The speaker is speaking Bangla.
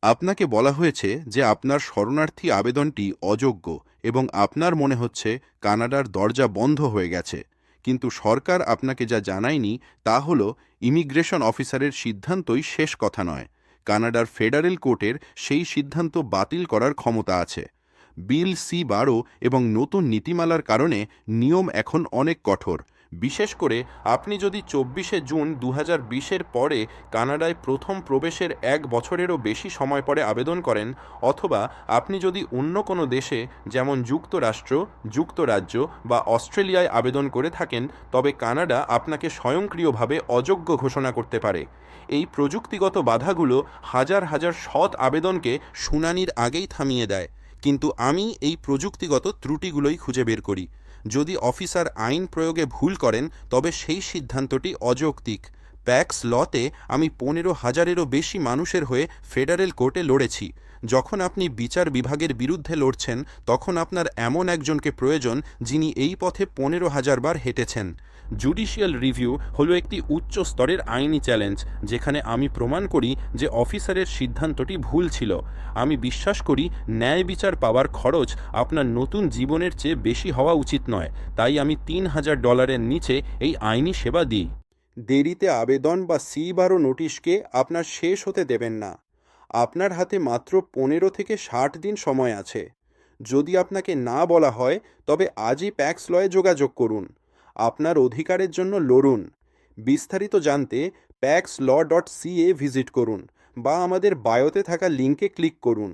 আপনাকে বলা হয়েছে যে আপনার শরণার্থী আবেদনটি অযোগ্য এবং আপনার মনে হচ্ছে কানাডার দরজা বন্ধ হয়ে গেছে। কিন্তু সরকার আপনাকে যা জানায়নি তা হল ইমিগ্রেশন অফিসারের সিদ্ধান্তই শেষ কথা নয়। কানাডার ফেডারেল কোর্টের সেই সিদ্ধান্ত বাতিল করার ক্ষমতা আছে। বিল সি-12 এবং নতুন নীতিমালার কারণে নিয়ম এখন অনেক কঠোর। বিশেষ করে আপনি যদি 24শে জুন 2020-এর পরে কানাডায় প্রথম প্রবেশের 1 বছরেরও বেশি সময় পরে আবেদন করেন, অথবা আপনি যদি অন্য কোনো দেশে যেমন যুক্তরাষ্ট্র, যুক্তরাজ্য বা অস্ট্রেলিয়ায় আবেদন করে থাকেন, তবে কানাডা আপনাকে স্বয়ংক্রিয়ভাবে অযোগ্য ঘোষণা করতে পারে। এই প্রযুক্তিগত বাধাগুলো হাজার হাজার সৎ আবেদনকে শুনানির আগেই থামিয়ে দেয়। কিন্তু আমি এই প্রযুক্তিগত ত্রুটিগুলোই খুঁজে বের করি। যদি অফিসার আইন প্রয়োগে ভুল করেন তবে সেই সিদ্ধান্তটি অযৌক্তিক। প্যাক্স লতে আমি 15,000-এরও বেশি মানুষের হয়ে ফেডারেল কোর্টে লড়েছি। যখন আপনি বিচার বিভাগের বিরুদ্ধে লড়ছেন, তখন আপনার এমন একজনকে প্রয়োজন যিনি এই পথে 15,000 বার হেঁটেছেন। জুডিশিয়াল রিভিউ হলো একটি উচ্চ স্তরের আইনি চ্যালেঞ্জ, যেখানে আমি প্রমাণ করি যে অফিসারের সিদ্ধান্তটি ভুল ছিল। আমি বিশ্বাস করি ন্যায় বিচার পাওয়ার খরচ আপনার নতুন জীবনের চেয়ে বেশি হওয়া উচিত নয়, তাই আমি $3,000-এর নিচে এই আইনি সেবা দিই। দেরিতে আবেদন বা সি-12 নোটিশকে আপনার শেষ হতে দেবেন না। আপনার হাতে মাত্র 15 থেকে 60 দিন সময় আছে। যদি আপনাকে না বলা হয়, তবে আজই প্যাক্স লয়ে যোগাযোগ করুন। আপনার অধিকারের জন্য লড়ুন। বিস্তারিত জানতে paxlaw.ca ভিজিট করুন বা আমাদের বায়োতে থাকা লিঙ্কে ক্লিক করুন।